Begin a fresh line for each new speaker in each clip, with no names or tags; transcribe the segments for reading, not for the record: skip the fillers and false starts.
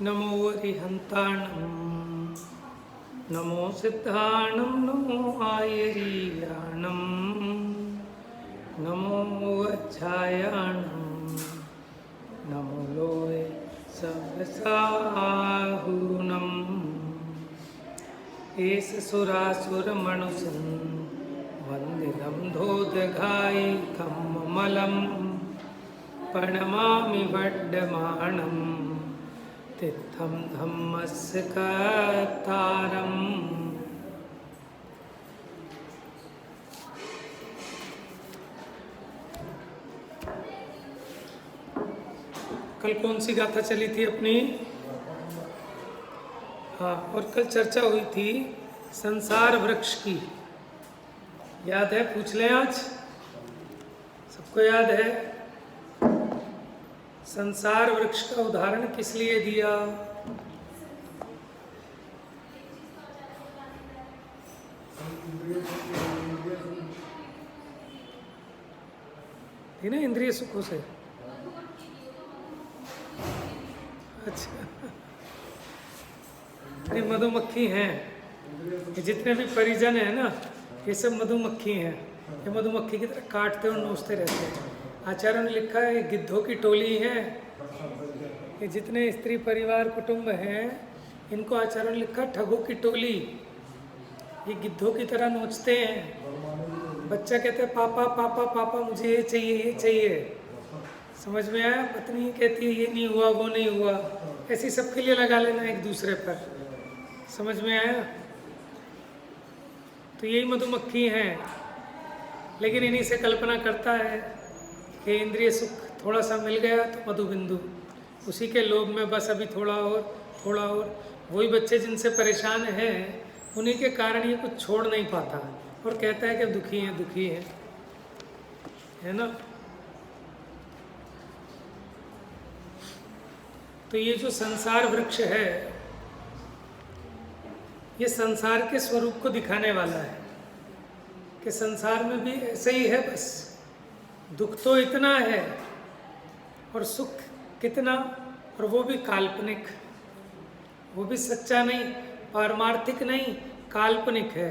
नमो अरिहन्ताणं नमो सिद्धाणं नमो आयरीयाणं नमो अध्यायाणं नमो लोय सहसाहुनम् एष सुरासुरमणुसं वन्दितं धोदघायिकं ममलं प्रणमामि वड्डमाणं तित्थं धम्मस्य कर्तारम्। कल कौन सी गाथा चली थी अपनी? हाँ, और कल चर्चा हुई थी संसार वृक्ष की। याद है? पूछ लें आज, सबको याद है? संसार वृक्ष का उदाहरण किस लिए दिया? थी ना, इंद्रिय सुखों से। अच्छा, ये मधुमक्खी हैं, ये जितने भी परिजन हैं ना, ये सब मधुमक्खी हैं। ये मधुमक्खी की तरह काटते और नोचते रहते हैं। आचार्यों ने लिखा है, गिद्धों की टोली है। ये जितने स्त्री परिवार कुटुंब हैं, इनको आचार्यों ने लिखा ठगों की टोली। ये गिद्धों की तरह नोचते हैं। बच्चा कहते हैं पापा पापा पापा, मुझे ये चाहिए ये चाहिए। समझ में आया? पत्नी कहती है ये नहीं हुआ वो नहीं हुआ। ऐसी सबके लिए लगा लेना एक दूसरे पर। समझ में आया? तो यही मधुमक्खी हैं। लेकिन इन्हीं से कल्पना करता है कि इंद्रिय सुख थोड़ा सा मिल गया तो मधुबिंदु, उसी के लोभ में बस अभी थोड़ा और थोड़ा और। वही बच्चे जिनसे परेशान हैं, उन्हीं के कारण ये कुछ छोड़ नहीं पाता और कहता है कि दुखी है ना? तो ये जो संसार वृक्ष है, ये संसार के स्वरूप को दिखाने वाला है कि संसार में भी ऐसे ही है। बस दुख तो इतना है और सुख कितना, और वो भी काल्पनिक, वो भी सच्चा नहीं, पारमार्थिक नहीं, काल्पनिक है।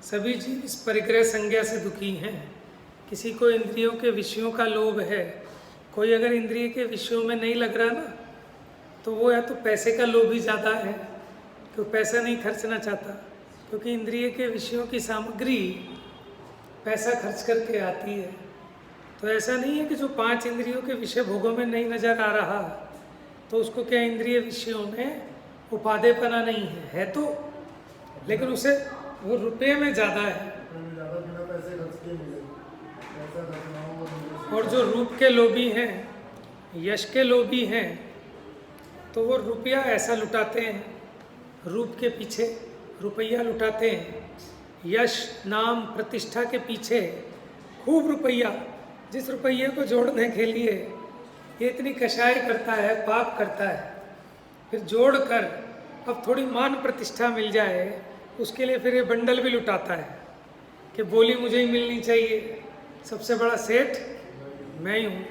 सभी जीव इस परिग्रह संज्ञा से दुखी हैं। किसी को इंद्रियों के विषयों का लोभ है। कोई अगर इंद्रिय के विषयों में नहीं लग रहा ना, तो वो या तो पैसे का लोभ ही ज़्यादा है, तो पैसा नहीं खर्चना चाहता, क्योंकि इंद्रिय के विषयों की सामग्री पैसा खर्च करके आती है। तो ऐसा नहीं है कि जो 5 इंद्रियों के विषय भोगों में नहीं नज़र आ रहा, तो उसको क्या इंद्रिय विषयों में उपादेयपना नहीं है तो, लेकिन उसे वो रुपये में ज़्यादा है। और जो रूप के लोभी हैं, यश के लोभी हैं, तो वो रुपया ऐसा लुटाते हैं, रूप के पीछे रुपया लुटाते हैं। यश नाम प्रतिष्ठा के पीछे खूब रुपया, जिस रुपये को जोड़ने के लिए ये इतनी कषाय करता है, पाप करता है, फिर जोड़कर अब थोड़ी मान प्रतिष्ठा मिल जाए, उसके लिए फिर ये बंडल भी लुटाता है कि बोली मुझे ही मिलनी चाहिए, सबसे बड़ा सेठ मैं ही हूँ,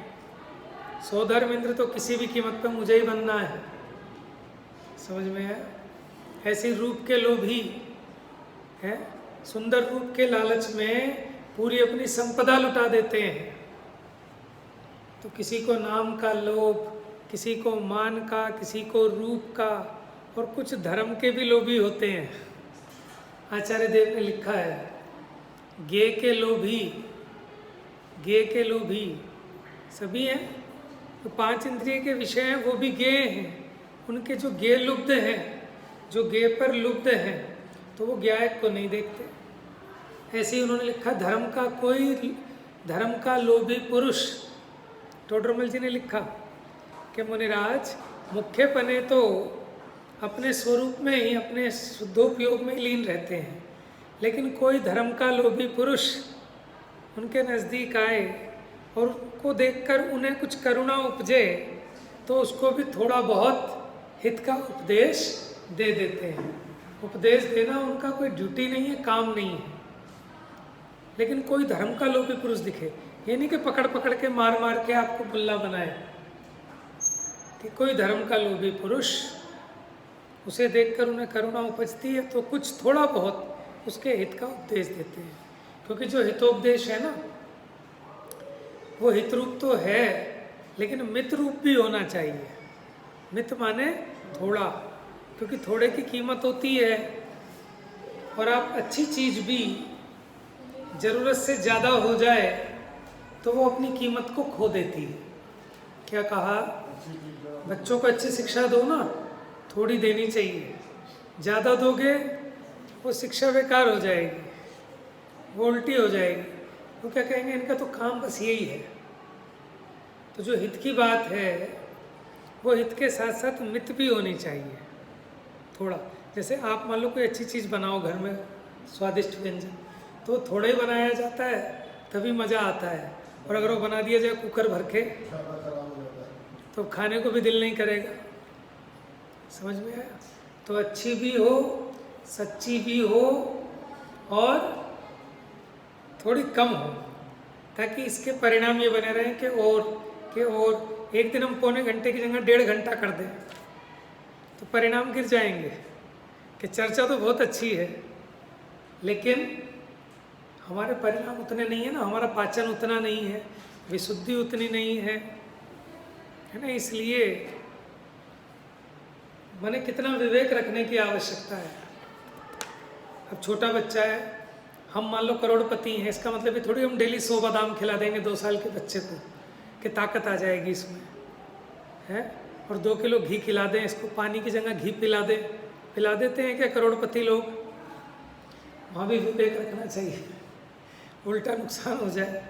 सौधर्म इंद्र तो किसी भी कीमत पर मुझे ही बनना है। समझ में है? ऐसे रूप के लोभी है, सुंदर रूप के लालच में पूरी अपनी संपदा लुटा देते हैं। तो किसी को नाम का लोभ, किसी को मान का, किसी को रूप का, और कुछ धर्म के भी लोभी होते हैं। आचार्य देव ने लिखा है, गे के लोभी सभी हैं। तो 5 इंद्रिय के विषय हैं, वो भी गे हैं। उनके जो गे लुब्ध हैं, जो गे पर लुब्ध हैं, तो वो ज्ञायक को नहीं देखते। ऐसे ही उन्होंने लिखा, धर्म का लोभी पुरुष, टोडरमल जी ने लिखा कि मुनिराज मुख्य पने तो अपने स्वरूप में ही, अपने शुद्धोपयोग में लीन रहते हैं, लेकिन कोई धर्म का लोभी पुरुष उनके नज़दीक आए और उनको देखकर उन्हें कुछ करुणा उपजे, तो उसको भी थोड़ा बहुत हित का उपदेश दे देते हैं। उपदेश देना उनका कोई ड्यूटी नहीं है, काम नहीं है। लेकिन कोई धर्म का लोभी पुरुष दिखे, ये नहीं कि पकड़ पकड़ के मार मार के आपको मुल्ला बनाए, कि कोई धर्म का लोभी पुरुष, उसे देखकर उन्हें करुणा उपजती है तो कुछ थोड़ा बहुत उसके हित का उपदेश देते हैं। क्योंकि जो हितोपदेश है ना, वो हित रूप तो है, लेकिन मित रूप भी होना चाहिए। मित माने थोड़ा, क्योंकि थोड़े की कीमत होती है, और आप अच्छी चीज भी जरूरत से ज़्यादा हो जाए तो वो अपनी कीमत को खो देती है। क्या कहा? बच्चों को अच्छी शिक्षा दो ना, थोड़ी देनी चाहिए, ज़्यादा दोगे वो शिक्षा बेकार हो जाएगी, वो उल्टी हो जाएगी। वो क्या कहेंगे, इनका तो काम बस यही है। तो जो हित की बात है, वो हित के साथ साथ मित भी होनी चाहिए थोड़ा। जैसे आप मान लो कोई अच्छी चीज़ बनाओ घर में, स्वादिष्ट व्यंजन, तो थोड़ा ही बनाया जाता है तभी मज़ा आता है, और अगर वो बना दिया जाए कुकर भर के तो खाने को भी दिल नहीं करेगा। समझ में आया? तो अच्छी भी हो, सच्ची भी हो, और थोड़ी कम हो, ताकि इसके परिणाम ये बने रहें कि और एक दिन हम पौने घंटे की जगह 1.5 घंटा कर दें तो परिणाम गिर जाएंगे कि चर्चा तो बहुत अच्छी है, लेकिन हमारे परिणाम उतने नहीं है ना, हमारा पाचन उतना नहीं है, विशुद्धि उतनी नहीं है ना। इसलिए माने कितना विवेक रखने की आवश्यकता है। अब छोटा बच्चा है, हम मान लो करोड़पति हैं, इसका मतलब ये थोड़ी हम डेली 100 बादाम खिला देंगे 2 साल के बच्चे को कि ताकत आ जाएगी इसमें, है, और 2 किलो घी खिला दें इसको, पानी की जगह घी पिला देते हैं क्या करोड़पति लोग? वहाँ भी विवेक रखना चाहिए, उल्टा नुकसान हो जाए,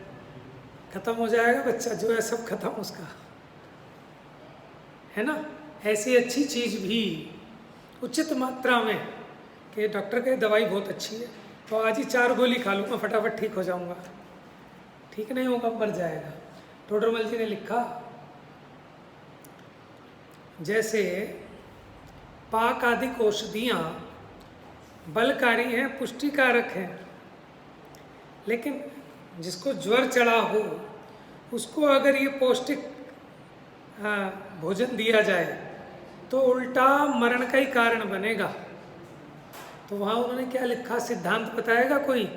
खत्म हो जाएगा बच्चा, जो है सब खत्म उसका, है ना। ऐसी अच्छी चीज़ भी उचित मात्रा में, कि डॉक्टर कहे दवाई बहुत अच्छी है तो आज ही 4 गोली खा लूँगा, फटाफट ठीक हो जाऊँगा, ठीक नहीं होगा, मर जाएगा। टोडरमल जी ने लिखा, जैसे पाक आदि औषधियाँ बलकारी हैं, पुष्टिकारक हैं, लेकिन जिसको ज्वर चढ़ा हो उसको अगर ये पौष्टिक भोजन दिया जाए तो उल्टा मरण का ही कारण बनेगा। तो वहाँ उन्होंने क्या लिखा, सिद्धांत बताएगा कोई?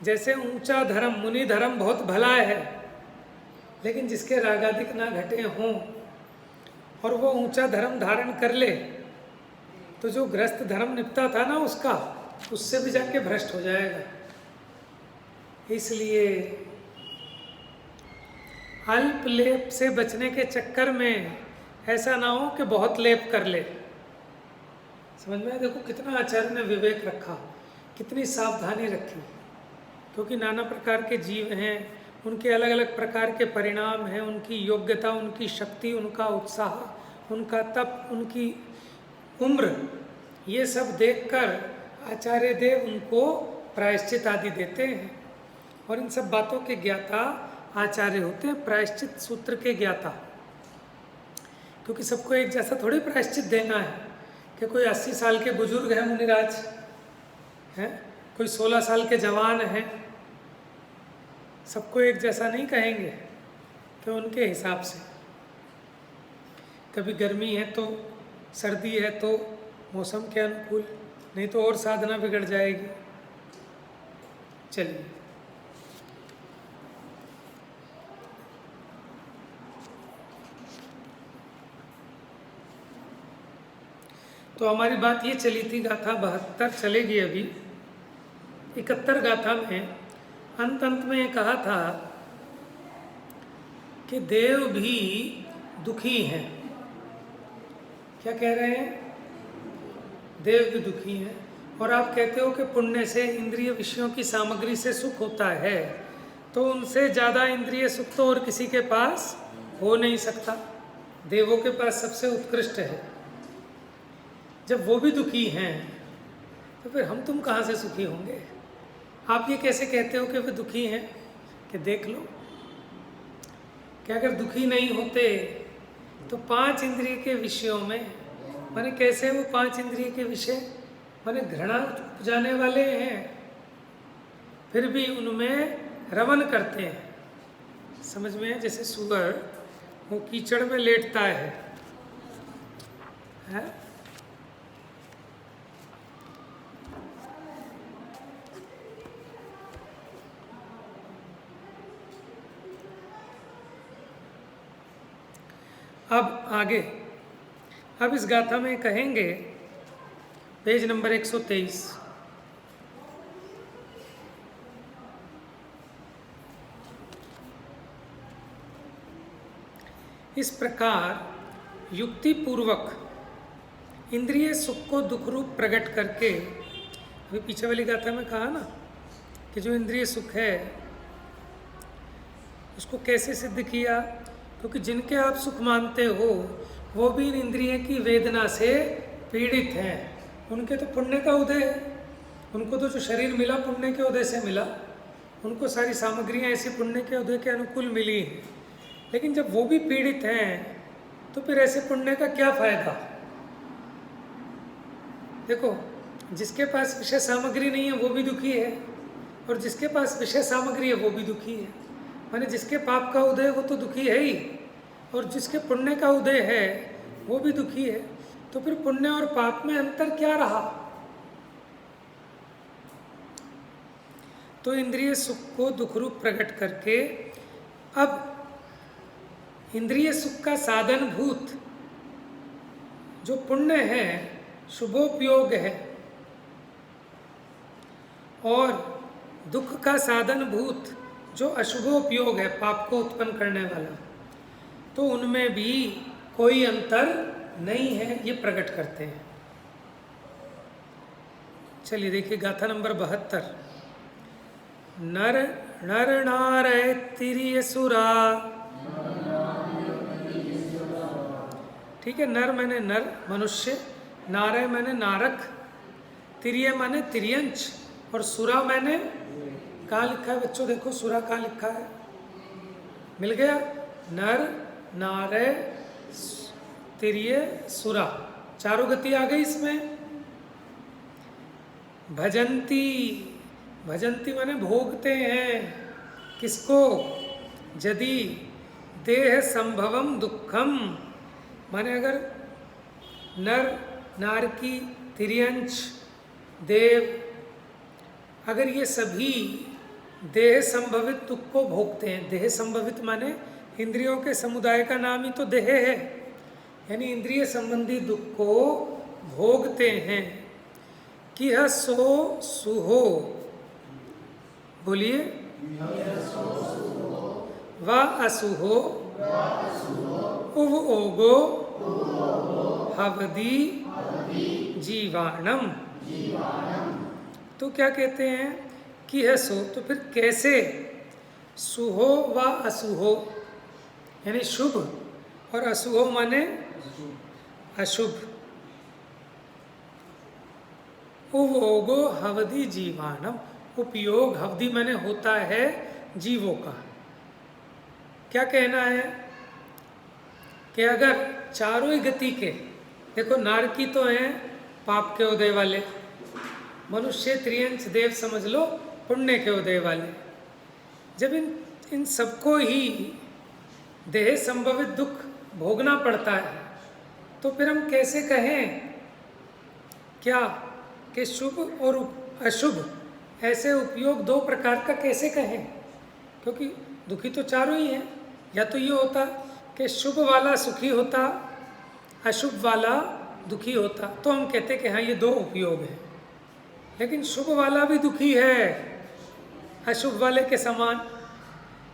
जैसे ऊंचा धर्म, मुनि धर्म बहुत भला है, लेकिन जिसके रागादिक ना घटे हों और वो ऊंचा धर्म धारण कर ले तो जो ग्रस्त धर्म निपटा था ना उसका, उससे भी जाके भ्रष्ट हो जाएगा। इसलिए अल्प लेप से बचने के चक्कर में ऐसा ना हो कि बहुत लेप कर ले। समझ में? देखो कितना आचार्य ने विवेक रखा, कितनी सावधानी रखी, क्योंकि नाना प्रकार के जीव हैं, उनके अलग अलग प्रकार के परिणाम हैं, उनकी योग्यता, उनकी शक्ति, उनका उत्साह, उनका तप, उनकी उम्र, ये सब देखकर आचार्य देव उनको प्रायश्चित आदि देते हैं। और इन सब बातों के ज्ञाता आचार्य होते हैं, प्रायश्चित सूत्र के ज्ञाता। क्योंकि सबको एक जैसा थोड़ी प्रायश्चित देना है कि कोई 80 साल के बुजुर्ग हैं मुनिराज हैं, कोई 16 साल के जवान हैं, सबको एक जैसा नहीं कहेंगे कि उनके हिसाब से। कभी गर्मी है तो, सर्दी है तो मौसम के अनुकूल, नहीं तो और साधना बिगड़ जाएगी। चलिए, तो हमारी बात ये चली थी, गाथा 72 चलेगी अभी। 71 गाथा में अंत में ये कहा था कि देव भी दुखी हैं। क्या कह रहे हैं? देव भी दुखी हैं। और आप कहते हो कि पुण्य से, इंद्रिय विषयों की सामग्री से सुख होता है, तो उनसे ज़्यादा इंद्रिय सुख तो और किसी के पास हो नहीं सकता, देवों के पास सबसे उत्कृष्ट है। जब वो भी दुखी हैं तो फिर हम तुम कहाँ से सुखी होंगे? आप ये कैसे कहते हो कि वे दुखी हैं? कि देख लो कि अगर दुखी नहीं होते तो 5 इंद्रिय के विषयों में, माने कैसे वो 5 इंद्रिय के विषय, माने घृणा उपजाने वाले हैं, फिर भी उनमें रवन करते हैं। समझ में है? जैसे सुअर वो कीचड़ में लेटता है? अब आगे, अब इस गाथा में कहेंगे, पेज नंबर 123, इस प्रकार युक्ति पूर्वक इंद्रिय सुख को दुख रूप प्रकट करके, अभी पीछे वाली गाथा में कहा ना कि जो इंद्रिय सुख है उसको कैसे सिद्ध किया, क्योंकि जिनके आप सुख मानते हो वो भी इन इंद्रिय की वेदना से पीड़ित हैं। उनके तो पुण्य का उदय है, उनको तो जो शरीर मिला पुण्य के उदय से मिला, उनको सारी सामग्रियां ऐसी पुण्य के उदय के अनुकूल मिली हैं। लेकिन जब वो भी पीड़ित हैं तो फिर ऐसे पुण्य का क्या फायदा? देखो, जिसके पास विषय सामग्री नहीं है वो भी दुखी है, और जिसके पास विषय सामग्री है वो भी दुखी है। माने जिसके पाप का उदय वो तो दुखी है ही, और जिसके पुण्य का उदय है वो भी दुखी है। तो फिर पुण्य और पाप में अंतर क्या रहा? तो इंद्रिय सुख को दुख रूप प्रकट करके अब इंद्रिय सुख का साधन भूत जो पुण्य है, शुभोपयोग है, और दुख का साधन भूत जो अशुभोपयोग है, पाप को उत्पन्न करने वाला, तो उनमें भी कोई अंतर नहीं है, ये प्रकट करते हैं। चलिए देखिए गाथा नंबर 72, नर नर नारय तिरिय सुरा। ठीक है, नर मैंने नर मनुष्य, नारय मैंने नारक, तिरिय मैंने तिरियंच, और सुरा मैंने कहाँ लिखा है बच्चों? देखो सुरा कहाँ लिखा है, मिल गया? नर नारय तिरिय सुरा, चारों गति आ गई इसमें। भजंती, भजंती माने भोगते हैं, किसको? यदि देह संभवम दुखम, माने अगर नर नारकी तिर्यंच देव, अगर ये सभी देह संभवित दुख को भोगते हैं, देह संभवित माने इंद्रियों के समुदाय का नाम ही तो देह है, यानी इंद्रिय संबंधी दुख को भोगते हैं, कि यह सो सुहो, बोलिए, वा असुहो उव ओगो हवदी जीवाणम। तो क्या कहते हैं कि है सो, तो फिर कैसे? सुहो व असुहो, यानी शुभ, और असुहो माने अशुभ। उवोगो हवदी जीवाणम, उपयोग हवदी माने होता है जीवों का। क्या कहना है कि अगर चारों ही गति के, देखो नारकी तो हैं पाप के उदय वाले, मनुष्य त्रियंश देव समझ लो पुण्य के उदय वाले, जब इन सबको ही देह संभवित दुख भोगना पड़ता है, तो फिर हम कैसे कहें क्या कि शुभ और अशुभ ऐसे उपयोग दो प्रकार का कैसे कहें? क्योंकि दुखी तो चारों ही हैं। या तो ये होता कि शुभ वाला सुखी होता, अशुभ वाला दुखी होता, तो हम कहते कि हाँ ये दो उपयोग हैं। लेकिन शुभ वाला भी दुखी है अशुभ वाले के समान,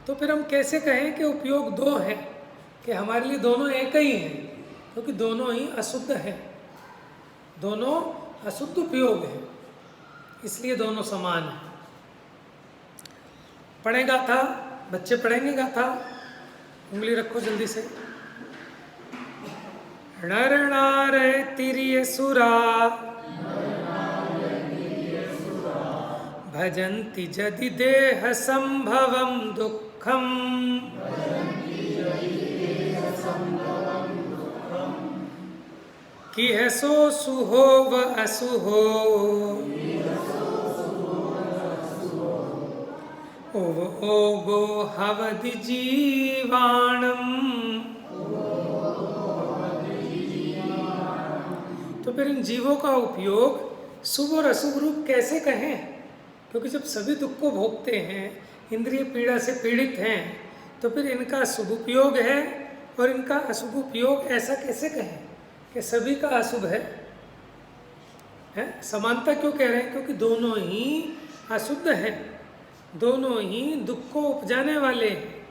तो फिर हम कैसे कहें कि उपयोग दो हैं, कि हमारे लिए दोनों एक ही हैं, क्योंकि दोनों ही अशुद्ध हैं, दोनों अशुद्ध उपयोग है, इसलिए दोनों समान हैं। पढ़ेगा था बच्चे, पढ़ेंगे गाथा, उंगली रखो जल्दी से। नर नार तिरिय सुरा भजन्ति यदि देह संभवम दुखम, कि है सो सुहो व असुहो ओव ओगो हवदि जीवाणम। तो फिर इन जीवों का उपयोग शुभ और अशुभ रूप कैसे कहें? क्योंकि जब सभी दुख को भोगते हैं, इंद्रिय पीड़ा से पीड़ित हैं, तो फिर इनका शुभ उपयोग है और इनका अशुभ उपयोग ऐसा कैसे कहें कि सभी का अशुभ है? समानता क्यों कह रहे हैं? क्योंकि दोनों ही अशुद्ध हैं, दोनों ही दुख को उपजाने वाले हैं।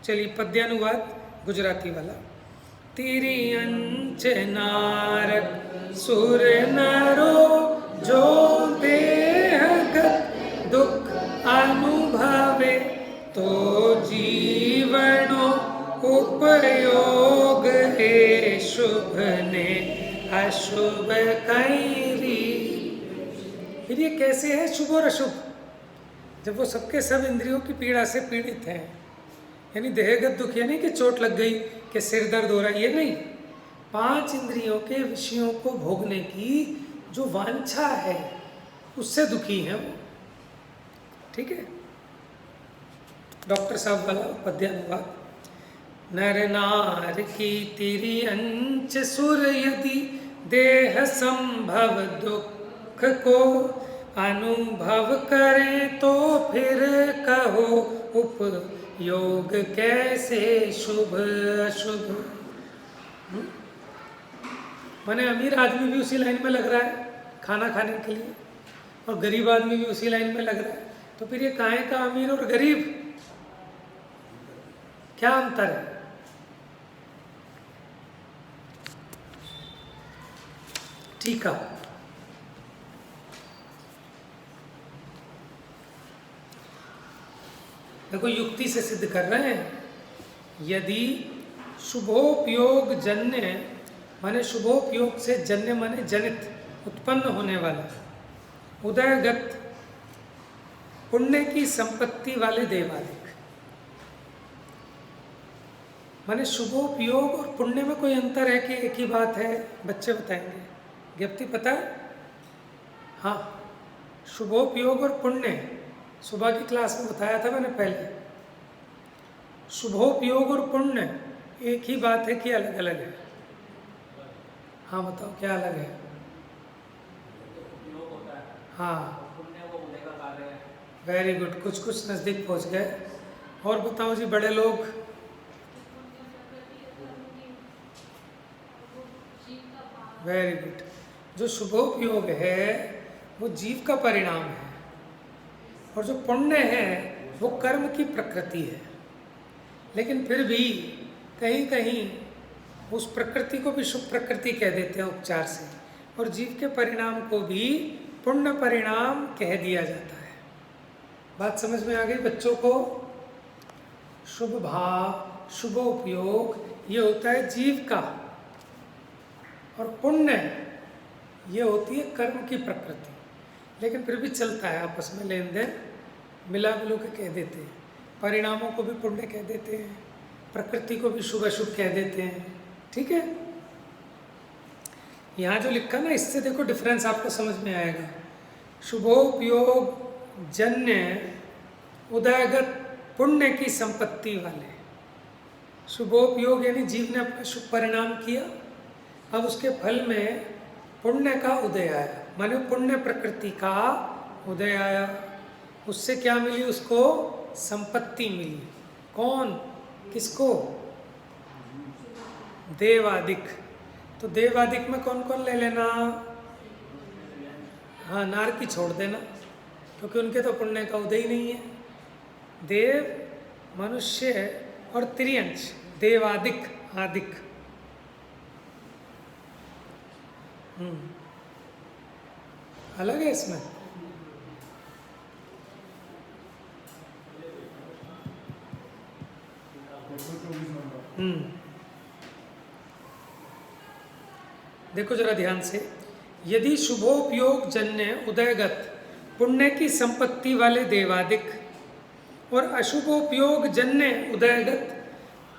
चलिए पद्यानुवाद गुजराती वाला। तेरी अंच नारद सुर नरो जो देहगत दुख अनुभवे, तो जीवनो उपयोग है शुभ ने अशुभ कैरी। फिर ये कैसे है शुभ और अशुभ? जब वो सबके सब इंद्रियों की पीड़ा से पीड़ित हैं, यानी देहगत दुख, यानी कि चोट लग गई, कि सिर दर्द हो रहा है, ये नहीं। 5 इंद्रियों के विषयों को भोगने की जो वांछा है उससे दुखी है वो। ठीक है, डॉक्टर साहब वाला पद्यानुवाद। नर नार की तिरी अंच सुर यदि देह संभव दुख को अनुभव करें, तो फिर कहो उपयोग कैसे शुभ अशुभ। माने अमीर आदमी भी उसी लाइन में लग रहा है खाना खाने के लिए, और गरीब आदमी भी उसी लाइन में लग रहा है, तो फिर ये काहे का अमीर और गरीब? क्या अंतर है? टीका। देखो युक्ति से सिद्ध कर रहे हैं, यदि शुभोपयोग जन्य माने शुभोपयोग से जन्य माने जनित उत्पन्न होने वाला उदयगत पुण्य की संपत्ति वाले देवादिक, माने शुभोपयोग और पुण्य में कोई अंतर है कि एक ही बात है? बच्चे बताएंगे, ज्ञप्ति पता है? हाँ, शुभोपयोग और पुण्य सुबह की क्लास में बताया था मैंने पहले। शुभोपयोग और पुण्य एक ही बात है कि अलग अलग है? हाँ बताओ क्या अलग है? हाँ वेरी गुड, कुछ कुछ नज़दीक पहुंच गए। और बताओ जी बड़े लोग। वेरी गुड, जो शुभोपयोग है वो जीव का परिणाम है, और जो पुण्य है वो कर्म की प्रकृति है। लेकिन फिर भी कहीं कहीं उस प्रकृति को भी शुभ प्रकृति कह देते हैं उपचार से, और जीव के परिणाम को भी पुण्य परिणाम कह दिया जाता है। बात समझ में आ गई बच्चों को? शुभ भाव, शुभ उपयोग ये होता है जीव का, और पुण्य ये होती है कर्म की प्रकृति। लेकिन फिर भी चलता है आपस में लेन देन, मिला मिलो के कह देते हैं। परिणामों को भी पुण्य कह देते हैं, प्रकृति को भी शुभ अशुभ कह देते हैं। ठीक है, यहाँ जो लिखा ना, इससे देखो डिफरेंस आपको समझ में आएगा। शुभोपयोग जन्य उदयगत पुण्य की संपत्ति वाले। शुभोपयोग यानी जीव ने अपना शुभ परिणाम किया, अब उसके फल में पुण्य का उदय आया, माने पुण्य प्रकृति का उदय आया। उससे क्या मिली? उसको संपत्ति मिली। कौन? किसको? देवादिक। तो देवादिक में कौन कौन ले लेना? हाँ, नार की छोड़ देना, क्योंकि उनके तो पुण्य का उदय ही नहीं है। देव, मनुष्य और त्रियंश, देवादिक आदिक। अलग है इसमें। देखो जरा ध्यान से, यदि शुभोपयोग जन्य उदयगत पुण्य की संपत्ति वाले देवादिक और अशुभोपयोग जन्य उदयगत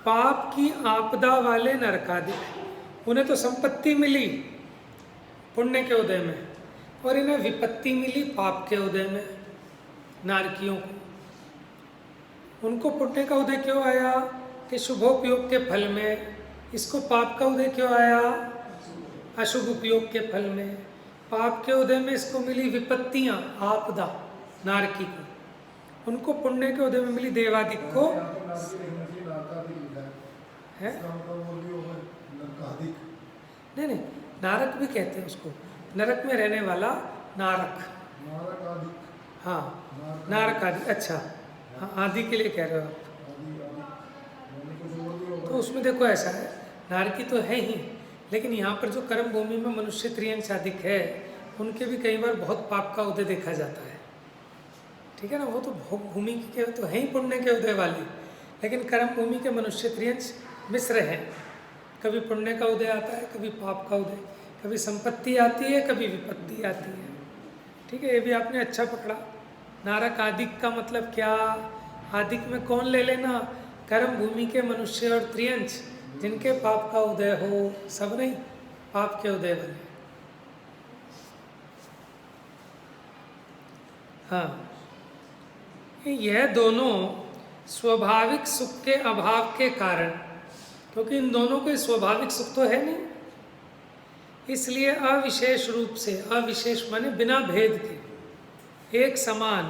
पाप की आपदा वाले नरकादिक, उन्हें तो संपत्ति मिली पुण्य के उदय में, और इन्हें विपत्ति मिली पाप के उदय में। नारकियों को। उनको पुण्य का उदय क्यों आया कि शुभोपयोग के फल में, इसको पाप का उदय क्यों आया अशुभ उपयोग के फल में। पाप के उदय में इसको मिली विपत्तियां, आपदा नारकी को, उनको पुण्य के उदय में मिली देवादिक को है। नहीं नहीं, नारक भी कहते हैं उसको, नरक में रहने वाला नारक, हाँ नारक आदि। अच्छा हाँ, आदि के लिए कह रहे हो आप। तो उसमें देखो ऐसा है, नारकी तो है ही, लेकिन यहाँ पर जो कर्म भूमि में मनुष्य त्रियंश अधिक है, उनके भी कई बार बहुत पाप का उदय देखा जाता है। ठीक है ना, वो तो भोग भूमि के तो है ही पुण्य के उदय वाली, लेकिन कर्म भूमि के मनुष्य त्रियंश मिश्र हैं। कभी पुण्य का उदय आता है, कभी पाप का उदय, कभी संपत्ति आती है, कभी विपत्ति आती है। ठीक है, ये भी आपने अच्छा पकड़ा। नारक आदिक का मतलब क्या, आदिक में कौन ले लेना, कर्म भूमि के मनुष्य और त्रियंश जिनके पाप का उदय हो, सब नहीं, पाप के उदय वाले। हाँ, यह दोनों स्वाभाविक सुख के अभाव के कारण, क्योंकि इन दोनों के स्वाभाविक सुख तो है नहीं, इसलिए अविशेष रूप से, अविशेष माने बिना भेद के, एक समान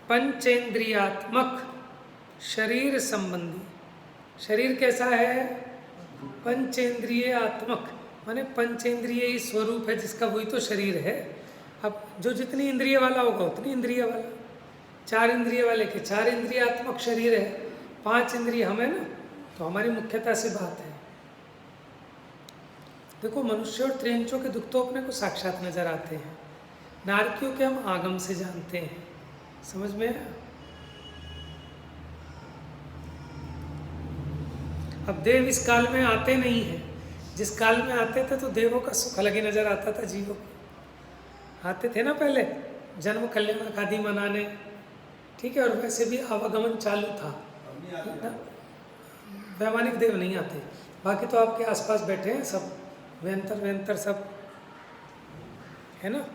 पंचेंद्रियात्मक शरीर संबंधी। शरीर कैसा है, पंचेंद्रियात्मक माने पंचेंद्रिय ही स्वरूप है जिसका, वही तो शरीर है। अब जो जितनी इंद्रिय वाला होगा उतनी इंद्रिय वाला, चार इंद्रिय वाले के चार इंद्रियात्मक शरीर है, पांच इंद्रिय हम है ना, तो हमारी मुख्यता से बात है। देखो मनुष्य और त्रियंशों के दुख तो अपने को साक्षात नजर आते हैं, नारकियों के हम आगम से जानते हैं। समझ में आया? अब देव इस काल में आते नहीं हैं, जिस काल में आते थे तो देवों का सुख अलग ही नजर आता था जीवों को। आते थे ना पहले जन्म कल्याण आदि मनाने, ठीक है, और वैसे भी आवागमन चालू था। वैमानिक देव नहीं आते, बाकी तो आपके आसपास बैठे हैं सब, व्यंतर सब है ना,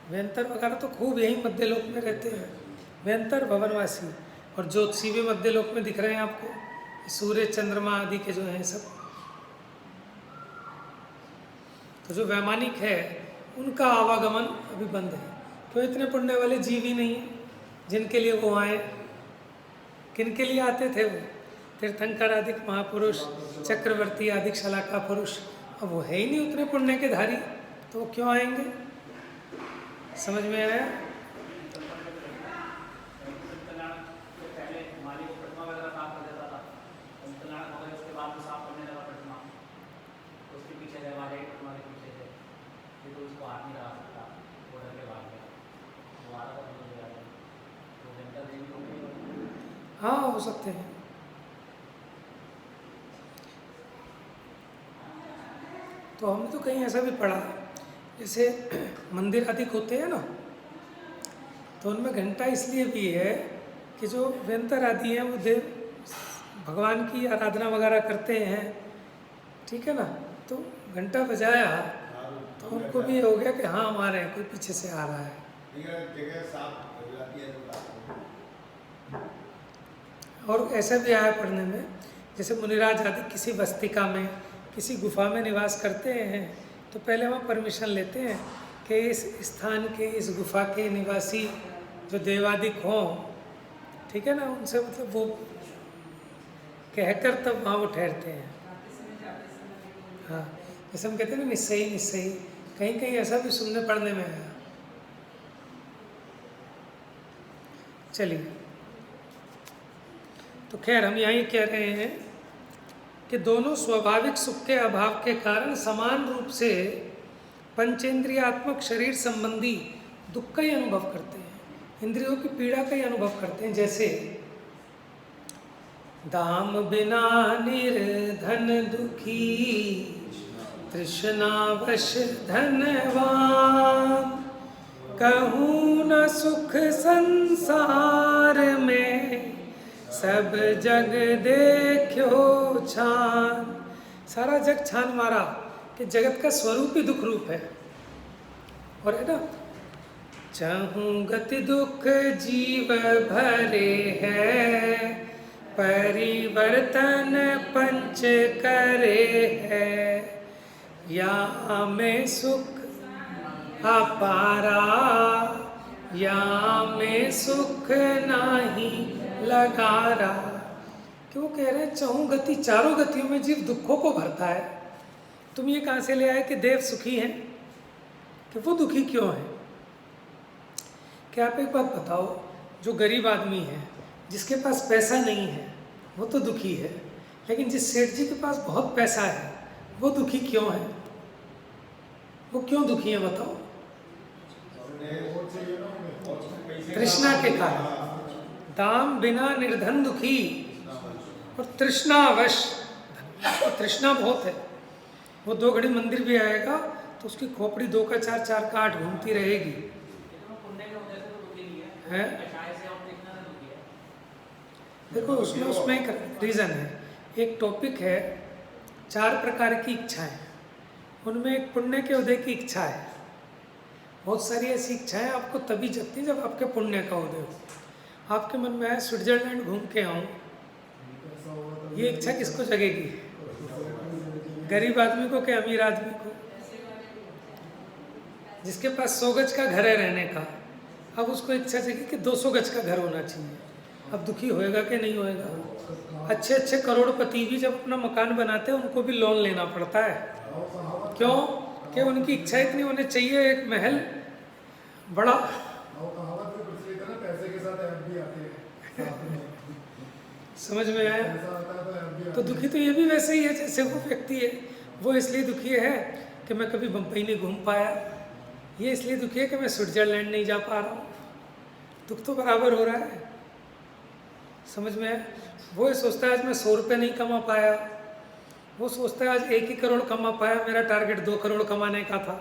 व्यंतर वगैरह तो खूब यही मध्यलोक में रहते हैं, व्यंतर भवनवासी, और ज्योतिषी भी मध्यलोक में दिख रहे हैं आपको, सूर्य चंद्रमा आदि के जो हैं सब। तो जो वैमानिक है उनका आवागमन अभी बंद है, क्यों, इतने पुण्य वाले जीव ही नहीं है जिनके लिए वो आए। किन के लिए आते थे वो, तीर्थंकर आदि महापुरुष, चक्रवर्ती आदि शलाका पुरुष, अब वो है ही नहीं उतने पुण्य के धारी, तो वो क्यों आएंगे। समझ में आया? हाँ हो सकते हैं। तो हमने तो कहीं ऐसा भी पढ़ा, जैसे मंदिर अधिक होते हैं ना, तो उनमें घंटा इसलिए भी है कि जो व्यंतर आदि हैं वो देव भगवान की आराधना वगैरह करते हैं, ठीक है ना, तो घंटा बजाया तो उनको भी हो गया कि हाँ हमारे कोई पीछे से आ रहा है। और ऐसा भी आया पढ़ने में, जैसे मुनिराज आदि किसी वस्तिका में, किसी गुफा में निवास करते हैं, तो पहले वहाँ परमिशन लेते हैं कि इस स्थान के, इस गुफा के निवासी जो देवादिक हों, ठीक है ना, उनसे मतलब वो कहकर तब वहाँ वो ठहरते हैं। हाँ, जैसे हम कहते हैं ना निश्चयी निश्चयी, कहीं कहीं ऐसा भी सुनने पढ़ने में आया। चलिए, तो खैर हम यही कह रहे हैं कि दोनों स्वाभाविक सुख के अभाव के कारण समान रूप से पंचेंद्रियात्मक शरीर संबंधी दुख का ही अनुभव करते हैं, इंद्रियों की पीड़ा का ही अनुभव करते हैं। जैसे दाम बिना निर्धन दुखी, तृष्णावश धनवान, कहूँ न सुख संसार में, सब जग देखो छान। सारा जग छान मारा कि जगत का स्वरूप ही दुख रूप है, और है ना, चहूँ गति दुख जीव भरे है, परिवर्तन पंच करे है। या में सुख अपारा, या में सुख नाही लगारा। क्यों कह रहे हैं चहूँ गति, चारों गतियों में जीव दुखों को भरता है। तुम ये कहाँ से ले आए कि देव सुखी हैं, कि वो दुखी क्यों है? क्या आप एक बात बताओ, जो गरीब आदमी है, जिसके पास पैसा नहीं है, वो तो दुखी है, लेकिन जिस सेठ जी के पास बहुत पैसा है वो दुखी क्यों है? वो क्यों दुखी है बताओ? तृष्णा के कारण। दाम बिना निर्धन दुखी, और तृष्णावश, तृष्णा बहुत है। वो 2 घड़ी मंदिर भी आएगा तो उसकी खोपड़ी 2 का 4, 4 का 8 घूमती रहेगी है। देखो उसमें एक रीज़न है, एक टॉपिक है 4 प्रकार की इच्छाएं, उनमें एक पुण्य के उदय की इच्छा है। बहुत सारी ऐसी इच्छाएं आपको तभी जगती जब आपके पुण्य का उदय हो। आपके मन में है स्विट्जरलैंड घूम के आऊँ, ये इच्छा किसको जगेगी? गरीब आदमी को क्या अमीर आदमी को? जिसके पास 100 गज का घर है रहने का, अब उसको इच्छा जगी कि 200 गज का घर होना चाहिए। अब दुखी होएगा कि नहीं होएगा? अच्छे अच्छे करोड़पति भी जब अपना मकान बनाते हैं उनको भी लोन लेना पड़ता है। क्यों? कि उनकी इच्छा इतनी होनी चाहिए, एक महल बड़ा। समझ में आया? तो दुखी तो ये भी वैसे ही है जैसे वो व्यक्ति है। वो इसलिए दुखी है कि मैं कभी बम्बई नहीं घूम पाया, ये इसलिए दुखी है कि मैं स्विट्जरलैंड नहीं जा पा रहा हूँ। दुख तो बराबर हो रहा है। समझ में आया? वो ये सोचता है आज मैं 100 रुपये नहीं कमा पाया, वो सोचता है आज 1 ही करोड़ कमा पाया, मेरा टारगेट 2 करोड़ कमाने का था।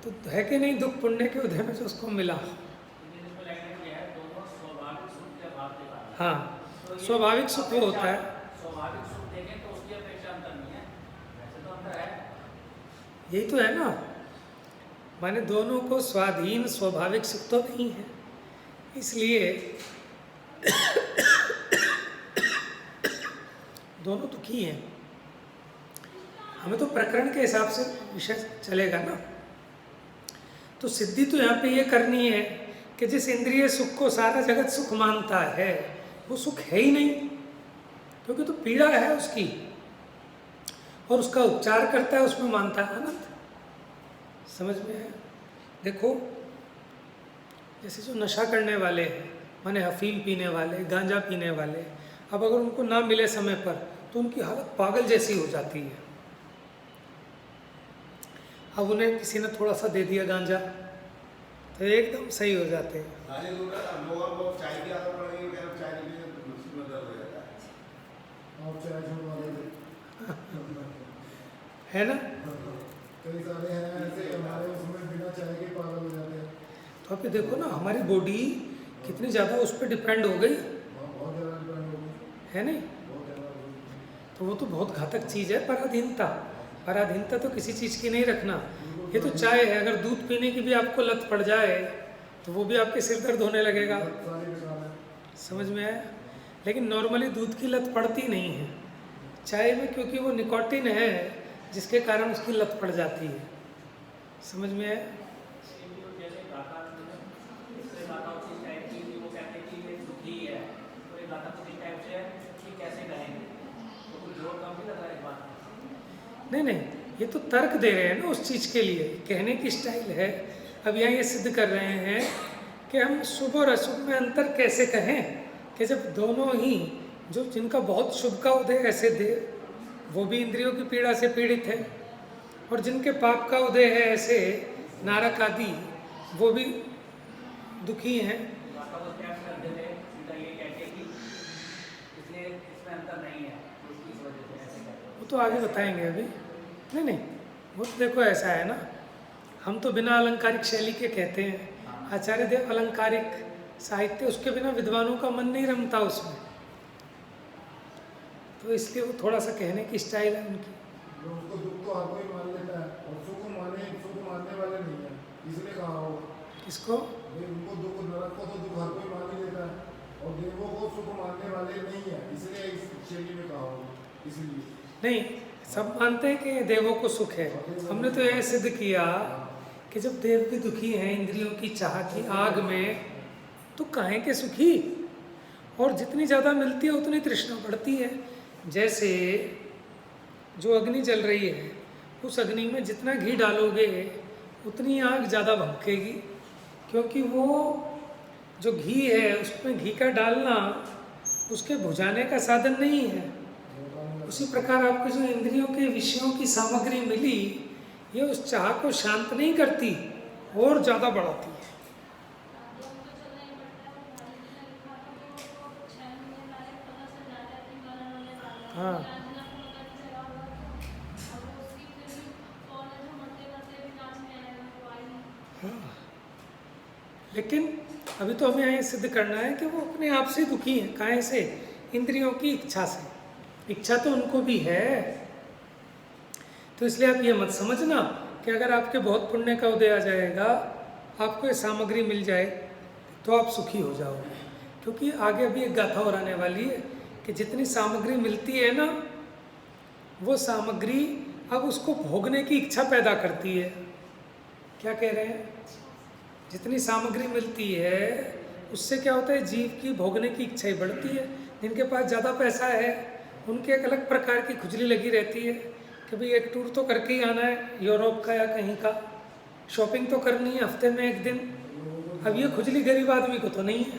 तो है कि नहीं दुख पुण्य के उदय में जो उसको मिला? हाँ, स्वाभाविक सुख वो होता है। यही तो है ना, माने दोनों को स्वाधीन स्वाभाविक सुख तो नहीं है, इसलिए दोनों दुखी हैं। हमें तो प्रकरण के हिसाब से विषय चलेगा ना। तो सिद्धि तो यहाँ पे ये करनी है कि जिस इंद्रिय सुख को सारा जगत सुख मानता है वो सुख है ही नहीं, क्योंकि तो पीड़ा है उसकी, और उसका उपचार करता है, उसमें मानता है आनंद। समझ में है? देखो जैसे जो नशा करने वाले हैं, माने अफीम पीने वाले, गांजा पीने वाले, अब अगर उनको ना मिले समय पर तो उनकी हालत पागल जैसी हो जाती है। अब उन्हें किसी ने थोड़ा सा दे दिया गांजा तो एकदम सही हो जाते हैं। है ना?
कई सारे हैं ऐसे हमारे उसमें बिना चाय के पागल हो जाते हैं।
तो आप ये देखो ना, हमारी बॉडी कितनी ज़्यादा उस पर डिपेंड हो गई,
बहुत ज़्यादा डिपेंड हो गई,
है नहीं?
बहुत ज़्यादा हो गई।
तो वो तो बहुत घातक चीज़ है पराधीनता। पराधीनता तो किसी चीज़ की नहीं रखना। ये तो चाय है, अगर दूध पीने की भी आपको लत पड़ जाए तो वो भी आपके सिर दर्द होने लगेगा। समझ में आया? लेकिन नॉर्मली दूध की लत पड़ती नहीं है, चाय में क्योंकि वो निकोटिन है जिसके कारण उसकी लत पड़ जाती है। समझ में आया? नहीं नहीं, ये तो तर्क दे रहे हैं ना उस चीज़ के लिए, कहने की स्टाइल है। अब यहाँ ये सिद्ध कर रहे हैं कि हम शुभ और अशुभ में अंतर कैसे कहें, कि जब दोनों ही जो जिनका बहुत शुभ का उदय ऐसे देव वो भी इंद्रियों की पीड़ा से पीड़ित है, और जिनके पाप का उदय है ऐसे नारक आदि वो भी दुखी हैं। वो तो आगे बताएंगे अभी। नहीं नहीं, वो तो देखो ऐसा है ना, हम तो बिना अलंकारिक शैली के कहते हैं, आचार्य देव अलंकारिक साहित्य, उसके बिना विद्वानों का मन नहीं रमता उसमें, तो इसलिए वो थोड़ा सा कहने की स्टाइल है उनकी।
उसको दुख तो हर कोई मान लेता है और सुख मानने वाले नहीं है, इसलिए कहा
किसको?
उनको दुख, नरक को तो दुख हर कोई मान ही लेता है, और देवों को सुख मानने वाले नहीं है, इसलिए इस शैली में कहा होगा, इसलिए
नहीं, सब मानते हैं कि देवों को सुख है। हमने तो यह सिद्ध किया कि जब देव भी दुखी हैं इंद्रियों की चाह की आग में, तो काहे के सुखी? और जितनी ज़्यादा मिलती है उतनी तृष्णा बढ़ती है। जैसे जो अग्नि जल रही है, उस अग्नि में जितना घी डालोगे उतनी आग ज़्यादा भभकेगी, क्योंकि वो जो घी है उसमें घी का डालना उसके बुझाने का साधन नहीं है। उसी प्रकार आपको जो इंद्रियों के विषयों की सामग्री मिली, ये उस चाह को शांत नहीं करती और ज़्यादा बढ़ाती है। हाँ लेकिन अभी तो हमें यहाँ सिद्ध करना है कि वो अपने आप से दुखी हैं। काहे से? इंद्रियों की इच्छा से। इच्छा तो उनको भी है। तो इसलिए आप ये मत समझना कि अगर आपके बहुत पुण्य का उदय आ जाएगा, आपको ये सामग्री मिल जाए तो आप सुखी हो जाओगे। क्योंकि आगे अभी एक गाथा और आने वाली है कि जितनी सामग्री मिलती है ना, वो सामग्री अब उसको भोगने की इच्छा पैदा करती है। क्या कह रहे हैं? जितनी सामग्री मिलती है उससे क्या होता है, जीव की भोगने की इच्छा ही बढ़ती है। जिनके पास ज़्यादा पैसा है उनके एक अलग प्रकार की खुजली लगी रहती है कि भाई एक टूर तो करके ही आना है, यूरोप का या कहीं का, शॉपिंग तो करनी है हफ्ते में एक दिन। अब ये खुजली गरीब आदमी को तो नहीं है,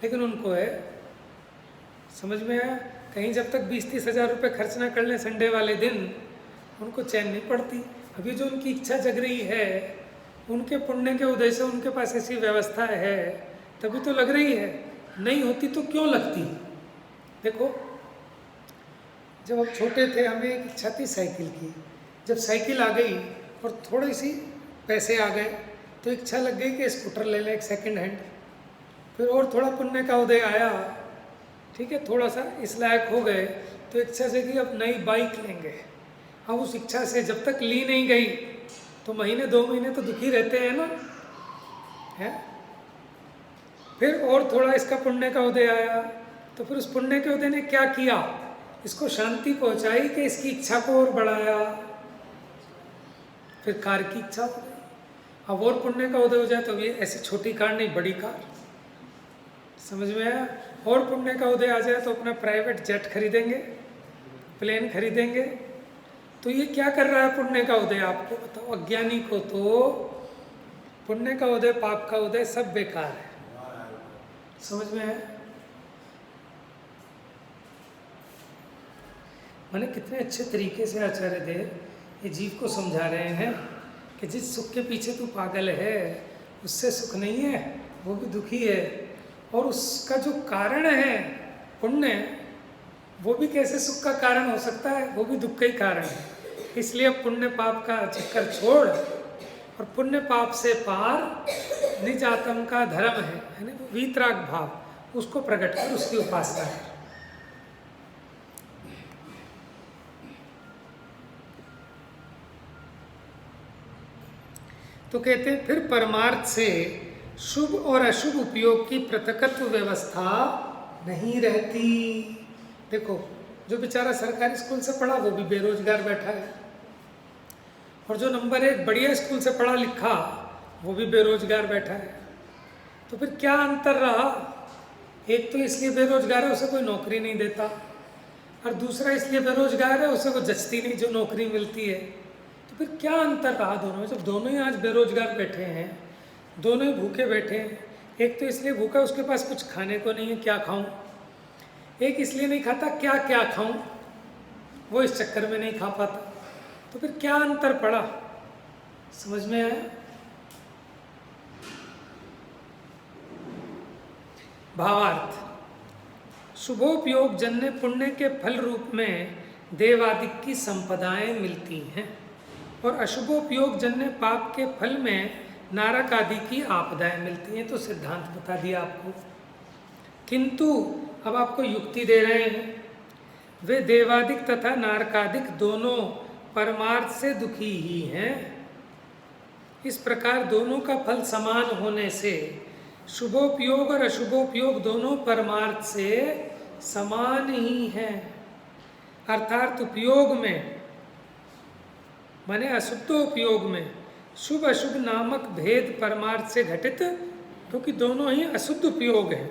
लेकिन उनको है। समझ में आया? कहीं जब तक 20-30 हज़ार रुपये खर्च ना कर लें संडे वाले दिन, उनको चैन नहीं पड़ती। अभी जो उनकी इच्छा जग रही है, उनके पुण्य के उदय से उनके पास ऐसी व्यवस्था है, तभी तो लग रही है। नहीं होती तो क्यों लगती? देखो, जब हम छोटे थे हमें एक इच्छा थी साइकिल की। जब साइकिल आ गई और थोड़ी सी पैसे आ गए तो इच्छा लग गई कि स्कूटर ले लें, एक सेकंड हैंड। फिर और थोड़ा पुण्य का उदय आया, ठीक है, थोड़ा सा इस लायक हो गए तो इच्छा से कि अब नई बाइक लेंगे। अब उस इच्छा से जब तक ली नहीं गई तो महीने 2 महीने तो दुखी रहते हैं ना, है? फिर और थोड़ा इसका पुण्य का उदय आया तो फिर उस पुण्य के उदय ने क्या किया, इसको शांति पहुंचाई कि इसकी इच्छा को और बढ़ाया। फिर कार की इच्छा हो गई। अब और पुण्य का उदय हो जाए तो ये ऐसी छोटी कार नहीं, बड़ी कार। समझ में आया? और पुण्य का उदय आ जाए तो अपना प्राइवेट जेट खरीदेंगे, प्लेन खरीदेंगे। तो ये क्या कर रहा है पुण्य का उदय? आपको बताओ। अज्ञानी को तो पुण्य का उदय, पाप का उदय सब बेकार है। समझ में आया? मैंने कितने अच्छे तरीके से आचार्य देव ये जीव को समझा रहे हैं कि जिस सुख के पीछे तू पागल है उससे सुख नहीं है, वो भी दुखी है। और उसका जो कारण है पुण्य, वो भी कैसे सुख का कारण हो सकता है? वो भी दुख का ही कारण है। इसलिए पुण्य पाप का चक्कर छोड़ और पुण्य पाप से पार निज आत्म का धर्म है ना, वो वीतराग भाव, उसको प्रकट कर उसकी उपासना कर। तो कहते हैं फिर परमार्थ से शुभ और अशुभ उपयोग की पृथकत्व व्यवस्था नहीं रहती। देखो, जो बेचारा सरकारी स्कूल से पढ़ा वो भी बेरोजगार बैठा है, और जो नंबर 1 बढ़िया स्कूल से पढ़ा लिखा वो भी बेरोजगार बैठा है। तो फिर क्या अंतर रहा? एक तो इसलिए बेरोजगार है उसे कोई नौकरी नहीं देता, और दूसरा इसलिए बेरोजगार है उसे वो जचती नहीं जो नौकरी मिलती है। तो फिर क्या अंतर रहा दोनों में? जब दोनों ही आज बेरोजगार बैठे हैं, दोनों ही भूखे बैठे हैं। एक तो इसलिए भूखा उसके पास कुछ खाने को नहीं है, क्या खाऊं। एक इसलिए नहीं खाता, क्या क्या खाऊं, वो इस चक्कर में नहीं खा पाता। तो फिर क्या अंतर पड़ा? समझ में आया? भावार्थ, शुभोपयोग जन्य पुण्य के फल रूप में देवादिक की संपदाएं मिलती हैं, और अशुभोपयोग जन्य पाप के फल में नारक आदि की आपदाएं मिलती हैं। तो सिद्धांत बता दिया आपको। किंतु अब आपको युक्ति दे रहे हैं, वे देवादिक तथा नारकादिक दोनों परमार्थ से दुखी ही हैं। इस प्रकार दोनों का फल समान होने से शुभोपयोग और अशुभोपयोग दोनों परमार्थ से समान ही हैं। अर्थात उपयोग में माने अशुद्धोपयोग में शुभ अशुभ नामक भेद परमार्थ से घटित, क्योंकि दोनों ही अशुद्ध उपयोग हैं।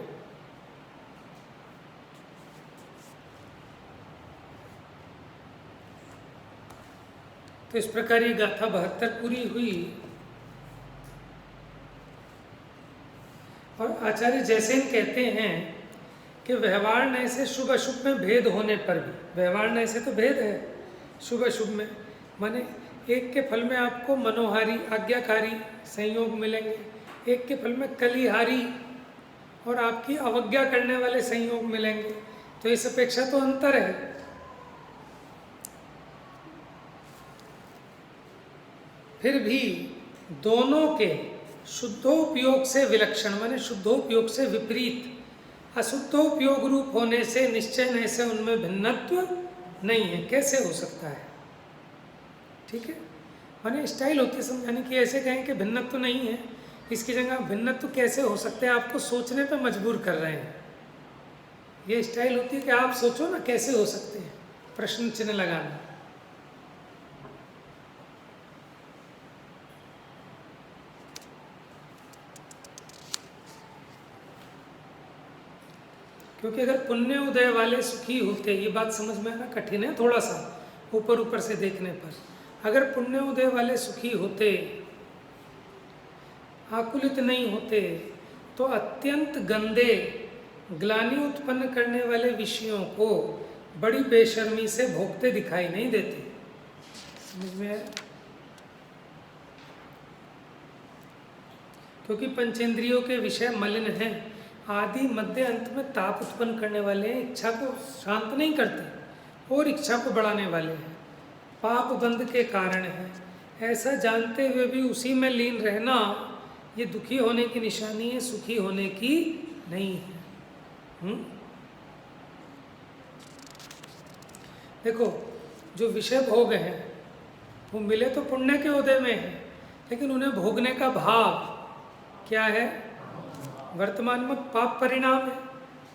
तो इस प्रकार ये गाथा 72 पूरी हुई। और आचार्य जैसे कहते हैं कि व्यवहार नय से शुभ अशुभ में भेद होने पर भी, व्यवहार नय से तो भेद है शुभ अशुभ में, माने एक के फल में आपको मनोहारी आज्ञाकारी संयोग मिलेंगे, एक के फल में कलिहारी और आपकी अवज्ञा करने वाले संयोग मिलेंगे। तो इस अपेक्षा तो अंतर है। फिर भी दोनों के शुद्धोपयोग से विलक्षण माने शुद्धोपयोग से विपरीत अशुद्धोपयोग रूप होने से निश्चय नहीं से उनमें भिन्नत्व नहीं है। कैसे हो सकता है? ठीक है, माने स्टाइल होती है समझाने की। ऐसे कहें कि भिन्नत्व नहीं है, इसकी जगह भिन्नत्व कैसे हो सकते हैं, आपको सोचने पे मजबूर कर रहे हैं। ये स्टाइल होती है कि आप सोचो ना कैसे हो सकते हैं, प्रश्न चिन्ह लगाना। क्योंकि अगर पुण्य उदय वाले सुखी होते, ये बात समझ में आना कठिन है थोड़ा सा ऊपर ऊपर से देखने पर। अगर पुण्य उदय वाले सुखी होते, आकुलित नहीं होते, तो अत्यंत गंदे ग्लानि उत्पन्न करने वाले विषयों को बड़ी बेशर्मी से भोगते दिखाई नहीं देते। समझ में आया? क्योंकि पंचेंद्रियों के विषय मलिन हैं, आदि मध्य अंत में ताप उत्पन्न करने वाले हैं, इच्छा को शांत नहीं करते और इच्छा को बढ़ाने वाले हैं, पाप बंध के कारण है। ऐसा जानते हुए भी उसी में लीन रहना ये दुखी होने की निशानी है, सुखी होने की नहीं है। देखो, जो विषय भोग हैं वो मिले तो पुण्य के उदय में है, लेकिन उन्हें भोगने का भाव क्या है? वर्तमान में पाप परिणाम है,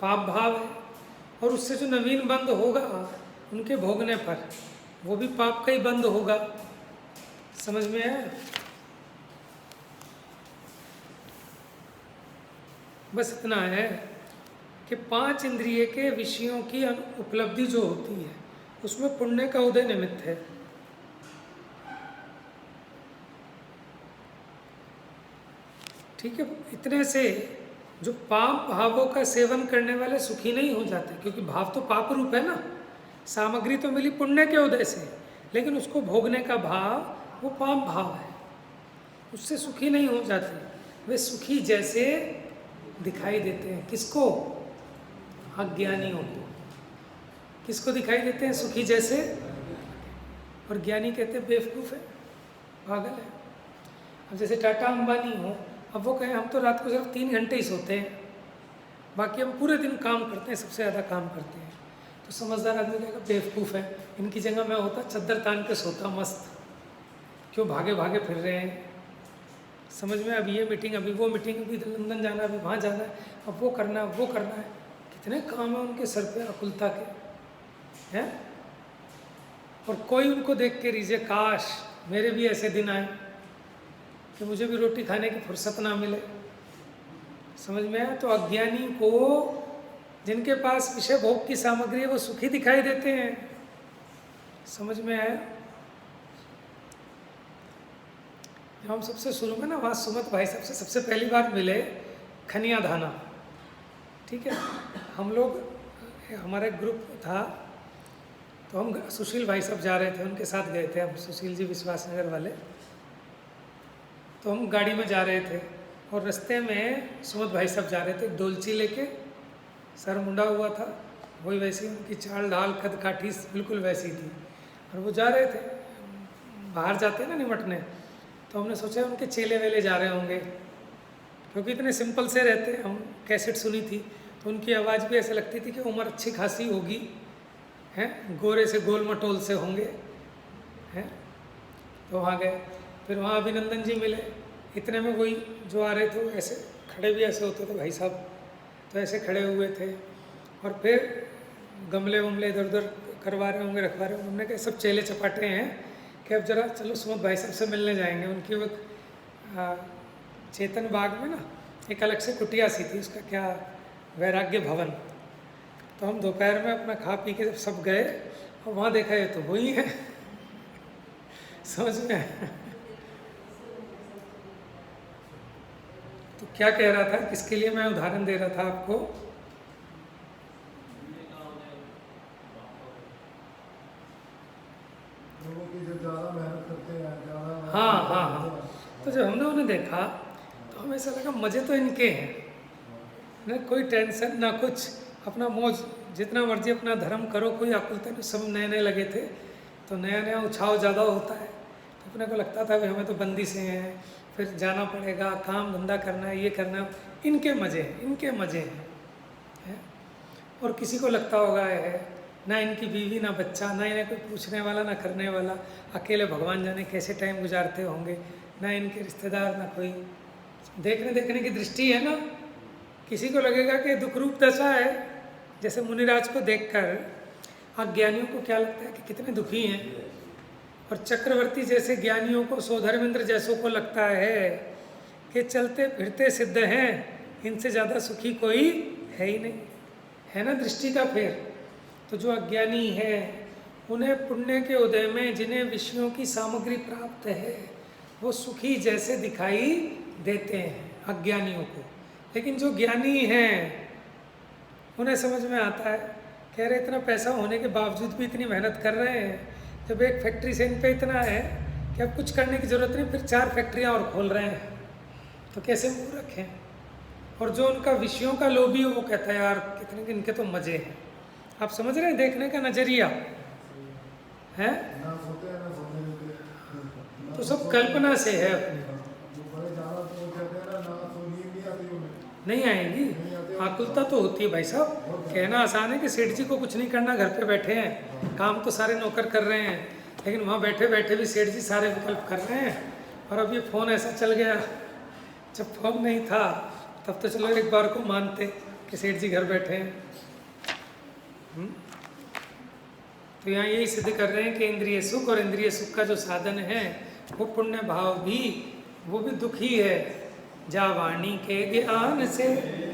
पाप भाव है। और उससे जो नवीन बंध होगा उनके भोगने पर, वो भी पाप का ही बंध होगा। समझ में आया? बस इतना है कि 5 इंद्रिय के विषयों की उपलब्धि जो होती है उसमें पुण्य का उदय निमित्त है। ठीक है, इतने से जो पाप भावों का सेवन करने वाले सुखी नहीं हो जाते, क्योंकि भाव तो पाप रूप है ना। सामग्री तो मिली पुण्य के उदय से, लेकिन उसको भोगने का भाव वो पाप भाव है, उससे सुखी नहीं हो जाते। वे सुखी जैसे दिखाई देते हैं। किसको? अज्ञानियों को। किसको दिखाई देते हैं सुखी जैसे? और ज्ञानी कहते हैं बेवकूफ़ है, पागल है। अब जैसे टाटा अंबानी हो, अब वो कहें हम तो रात को सिर्फ 3 घंटे ही सोते हैं, बाकी हम पूरे दिन काम करते हैं, सबसे ज़्यादा काम करते हैं। तो समझदार आदमी कहेगा बेवकूफ़ है, इनकी जगह मैं होता चद्दर तान के सोता मस्त, क्यों भागे भागे फिर रहे हैं। समझ में? अभी ये मीटिंग, अभी वो मीटिंग, अभी लंदन जाना, अभी वहाँ जाना है, अब वो करना है, वो करना है। कितने काम है उनके सर पे अकुलता के हैं। और कोई उनको देख के रीझे काश मेरे भी ऐसे दिन आए कि मुझे भी रोटी खाने की फुर्सत ना मिले। समझ में आया? तो अज्ञानी को जिनके पास विषय भोग की सामग्री है वो सुखी दिखाई देते हैं। समझ में आया? जब हम सबसे शुरू में ना वहाँ सुमत भाई साहब से सबसे पहली बार मिले खनिया धाना, ठीक है, हम लोग, हमारा ग्रुप था, तो हम सुशील भाई साहब जा रहे थे, उनके साथ गए थे हम, सुशील जी विश्वास नगर वाले। तो हम गाड़ी में जा रहे थे और रास्ते में सुमत भाई साहब जा रहे थे, डोलची लेके, सर मुंडा हुआ था, वही वैसी उनकी चाल ढाल कद काठी बिल्कुल वैसी थी। और वो जा रहे थे, बाहर जाते हैं ना निमटने, तो हमने सोचा उनके चेले वेले जा रहे होंगे, क्योंकि इतने सिंपल से रहते। हम कैसेट सुनी थी तो उनकी आवाज़ भी ऐसे लगती थी कि उम्र अच्छी खासी होगी, हैं, गोरे से गोल मटोल से होंगे, हैं। तो वहाँ गए, फिर वहाँ अभिनंदन जी मिले, इतने में वही जो आ रहे थे वो ऐसे खड़े भी ऐसे होते थे भाई साहब, तो ऐसे खड़े हुए थे और फिर गमले वमले इधर उधर करवा रहे होंगे, रखवा रहे होंगे। हमने कहा सब चेले चपाटे हैं कि अब जरा चलो सुमत भाई साहब से मिलने जाएंगे। उनकी वो चेतन बाग में ना एक अलग से कुटिया सी थी, उसका क्या वैराग्य भवन। तो हम दोपहर में अपना खा पी के जब सब गए और वहाँ देखा ये तो वही है समझ में आया। तो क्या कह रहा था, किसके लिए मैं उदाहरण दे रहा था आपको?
लोगों की जो ज़्यादा मेहनत करते हैं, ज़्यादा
हाँ। तो जब हमने उन्हें देखा तो हमें ऐसा लगा मज़े तो इनके हैं ना, कोई टेंशन ना कुछ, अपना मौज जितना मर्जी अपना धर्म करो, कोई आकुलता नहीं। सब नए नए लगे थे तो नया नया उछाव ज़्यादा होता है, तो अपने को लगता था भाई हमें तो बंदी से हैं, फिर जाना पड़ेगा, काम धंधा करना है, ये करना। इनके मज़े हैं, इनके मज़े हैं। और किसी को लगता होगा है ना इनकी बीवी ना बच्चा, ना इन्हें कोई पूछने वाला ना करने वाला, अकेले भगवान जाने कैसे टाइम गुजारते होंगे, ना इनके रिश्तेदार ना कोई। देखने की दृष्टि है ना। किसी को लगेगा कि दुख रूप दशा है, जैसे मुनिराज को देखकर अज्ञानियों को क्या लगता है कि कितने दुखी हैं, और चक्रवर्ती जैसे ज्ञानियों को, सौधर्मेंद्र जैसों को लगता है कि चलते फिरते सिद्ध हैं, इनसे ज़्यादा सुखी कोई है ही नहीं, है ना दृष्टि का फेर। तो जो अज्ञानी है उन्हें पुण्य के उदय में जिन्हें विषयों की सामग्री प्राप्त है वो सुखी जैसे दिखाई देते हैं अज्ञानियों को। लेकिन जो ज्ञानी हैं उन्हें समझ में आता है, कह रहे इतना पैसा होने के बावजूद भी इतनी मेहनत कर रहे हैं, जब एक फैक्ट्री से इन पे इतना है कि अब कुछ करने की ज़रूरत नहीं, फिर 4 फैक्ट्रियाँ और खोल रहे हैं, तो कैसे मूर्ख हैं। और जो उनका विषयों का लोभी है वो कहता है यार कितने इनके तो मज़े हैं। आप समझ रहे हैं देखने का नज़रिया है,
ना सोते हैं ना सोने देते।
तो सब कल्पना से है अपनी,
जो बड़े ज़्यादा तो वो कहते हैं ना सो नींद नहीं आती उन्हें।
नहीं आएगी। आकुलता तो होती है भाई साहब, कहना आसान है कि सेठ जी को कुछ नहीं करना, घर पे बैठे हैं, काम तो सारे नौकर कर रहे हैं, लेकिन वहाँ बैठे बैठे भी सेठ जी सारे विकल्प कर रहे हैं। और अब ये फ़ोन ऐसा चल गया, जब फ़ोन नहीं था तब तो चलो एक बार को मानते कि सेठ जी घर बैठे हैं। तो यहाँ यही सिद्ध कर रहे हैं कि इंद्रिय सुख और इंद्रिय सुख का जो साधन है वो पुण्य भाव भी, वो भी दुखी है, जा वाणी के ज्ञान से।